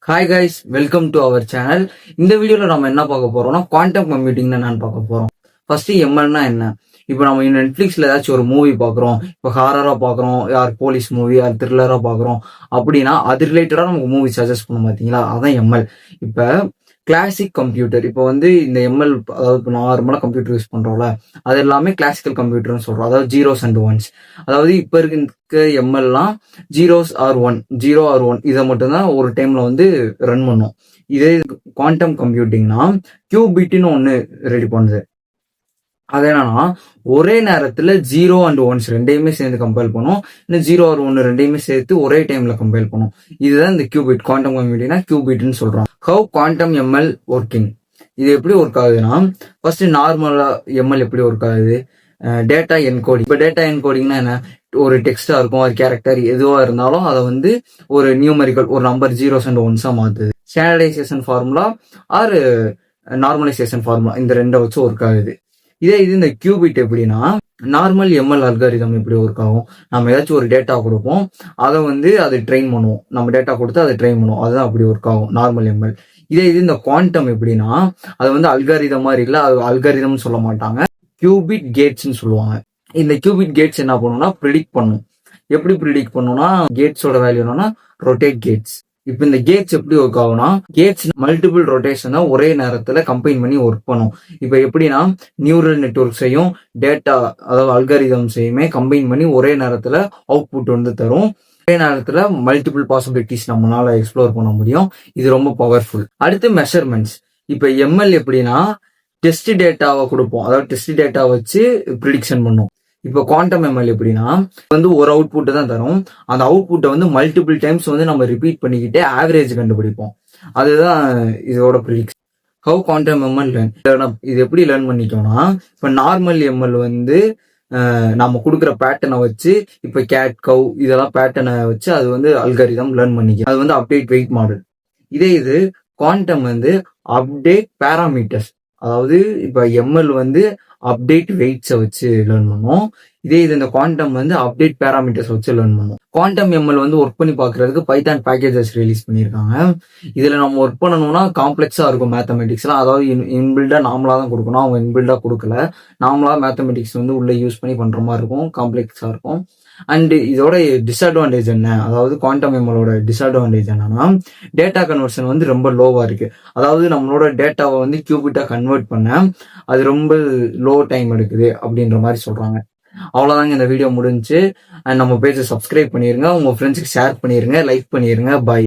Hi guys, welcome to our channel. இந்த வீடியோவில் நம்ம என்ன பார்க்க போறோம்னா குவாண்டம் கம்ப்யூட்டிங் என்னன்னு பார்க்க போறோம். ஃபர்ஸ்ட் எம்எல்னா என்ன? இப்போ நம்ம நெட்ஃபிளிக்ஸ்ல ஏதாச்சும் ஒரு மூவி பார்க்குறோம், இப்போ ஹாரரா பார்க்குறோம், யார் போலீஸ் மூவி, யார் த்ரில்லரா பார்க்குறோம் அப்படின்னா அது ரிலேட்டடா நமக்கு மூவி சஜஸ்ட் பண்ணும் பார்த்தீங்களா, அதான் எம்எல். இப்போ கிளாசிக் கம்ப்யூட்டர், இப்போ இந்த எம்எல், அதாவது இப்போ நார்மலாக கம்ப்யூட்டர் யூஸ் பண்ணுறோம்ல, அது எல்லாமே கிளாசிக்கல் கம்ப்யூட்டர்னு சொல்கிறோம். அதாவது ஜீரோஸ் அண்ட் ஒன்ஸ். அதாவது இப்போ இருக்க எம்எல்லாம் ஜீரோ ஆர் ஒன் இதை மட்டும்தான் ஒரு டைம்ல ரன் பண்ணும். இதே குவாண்டம் கம்ப்யூட்டிங்னா கியூபிட்னு ஒன்று ரெடி பண்ணுது. அது என்னன்னா ஒரே நேரத்தில் ஜீரோ அண்ட் ஒன்ஸ் ரெண்டையுமே சேர்ந்து கம்பைல் பண்ணும், இன்னும் ஜீரோ ஆர் ஒன்று ரெண்டையுமே சேர்த்து ஒரே டைம்ல கம்பைல் பண்ணும். இதுதான் இந்த கியூபிட். குவாண்டம் கம்ப்யூட்டிங்னா கியூபிட்னு சொல்றோம். ஹவு குவாண்டம் எம்எல் ஒர்க்கிங், இது எப்படி ஒர்க் ஆகுதுன்னா, ஃபர்ஸ்ட் நார்மலா எம்எல் எப்படி ஒர்க் ஆகுது, டேட்டா என்கோடிங். இப்போ டேட்டா என்கோடிங்னா என்ன, ஒரு டெக்ஸ்டா இருக்கும், ஒரு கேரக்டர் எதுவா இருந்தாலும் அதை ஒரு நியூமரிக்கல், ஒரு நம்பர் ஜீரோஸ் அண்ட் ஒன்ஸா மாத்துது. Standardization formula or normalization formula, இந்த ரெண்டை வச்சு ஒர்க் ஆகுது. இதே இந்த கியூபிட் எப்படின்னா, நார்மல் எம்எல் அல்காரிதம் எப்படி ஒர்க் ஆகும், நம்ம ஏதாச்சும் ஒரு டேட்டா கொடுப்போம், அதை ட்ரெயின் பண்ணுவோம், நம்ம டேட்டா கொடுத்து அதை ட்ரெயின் பண்ணுவோம், அதுதான் அப்படி ஒர்க் ஆகும் நார்மல் எம்எல். இதே இந்த குவாண்டம் எப்படின்னா, அது அல்காரிதம் மாதிரி இல்லை, அது அல்காரிதம்னு சொல்ல மாட்டாங்க, கியூபிட் கேட்ஸ்ன்னு சொல்லுவாங்க. இந்த கியூபிட் கேட்ஸ் என்ன பண்ணும்னா ப்ரிடிக்ட் பண்ணும். எப்படி ப்ரிடிக்ட் பண்ணும்னா, கேட்ஸோட வேல்யூ என்னன்னா ரொட்டேட் கேட்ஸ். இப்போ இந்த கேட்ஸ் எப்படி ஒர்க் ஆகும்னா, கேட்ஸ் மல்டிபிள் ரொட்டேஷனை ஒரே நேரத்தில் கம்பைன் பண்ணி ஒர்க் பண்ணும். இப்போ எப்படின்னா, நியூரல் நெட்வொர்க்ஸையும் டேட்டா, அதாவது அல்காரிதம்ஸையுமே கம்பைன் பண்ணி ஒரே நேரத்தில் அவுட்புட் தரும். ஒரே நேரத்தில் மல்டிபிள் பாசிபிலிட்டிஸ் நம்மளால எக்ஸ்ப்ளோர் பண்ண முடியும். இது ரொம்ப பவர்ஃபுல். அடுத்து மெஷர்மெண்ட்ஸ். இப்போ எம்எல் எப்படின்னா, டெஸ்ட் டேட்டாவை கொடுப்போம், அதாவது டெஸ்ட் டேட்டா வச்சு ப்ரிடிக்ஷன் பண்ணும். இப்போ குவாண்டம் எம்எல் எப்படின்னா, ஒரு அவுட்புட்டை தான் தரும், அந்த அவுட்புட்டை மல்டிபிள் டைம்ஸ் நம்ம ரிப்பீட் பண்ணிக்கிட்டே ஆவரேஜ் கண்டுபிடிப்போம். அதுதான் இதோட prediction. How quantum ML learn, இது எப்படி லேர்ன் பண்ணிக்கோம்னா, இப்போ நார்மல் எம்எல் நம்ம கொடுக்குற பேட்டர்னை வச்சு, இப்போ கேட் கவ் இதெல்லாம் பேட்டர்னை வச்சு அது அல்காரிதம் லேர்ன் பண்ணிக்கும். அது அப்டேட் வெயிட் மாடல். இதே இது குவாண்டம் அப்டேட் பேராமீட்டர்ஸ், அதாவது இப்போ எம்எல் அப்டேட் வெயிட்ஸை வச்சு லேர்ன் பண்ணும். இதே இது இந்த குவாண்டம் அப்டேட் பேராமீட்டர்ஸ் வச்சு லேர்ன் பண்ணும். குவாண்டம் எம்எல் ஒர்க் பண்ணி பார்க்கறதுக்கு பைத்தான் பேக்கேஜஸ் ரிலீஸ் பண்ணியிருக்காங்க. இதுல நம்ம ஒர்க் பண்ணணும்னா காம்ப்ளெக்ஸா இருக்கும் மேத்தமெட்டிக்ஸ்லாம், அதாவது இன்பில்டா நாமளா தான் கொடுக்கணும், அவங்க இன்பில்டா கொடுக்கல. நாமளா மேத்தமெட்டிக்ஸ் உள்ள யூஸ் பண்ணி பண்ற மாதிரி இருக்கும், காம்ப்ளெக்ஸா இருக்கும். அண்ட் இதோட டிஸ்அட்வான்டேஜ் என்ன, அதாவது குவாண்டம் எம்எலோட டிஸ்அட்வான்டேஜ் என்னன்னா, டேட்டா கன்வர்ஷன் ரொம்ப லோவா இருக்கு. அதாவது நம்மளோட டேட்டாவை கியூபிட்டா கன்வெர்ட் பண்ண அது ரொம்ப லோ டைம் எடுக்குது அப்படின்ற மாதிரி சொல்றாங்க. அவ்வளவுதாங்க, இந்த வீடியோ முடிஞ்சு. அண்ட் நம்ம பேஜை சப்ஸ்கிரைப் பண்ணிருங்க, உங்க ஃப்ரெண்ட்ஸுக்கு ஷேர் பண்ணிருங்க, லைக் பண்ணிருங்க. பாய்.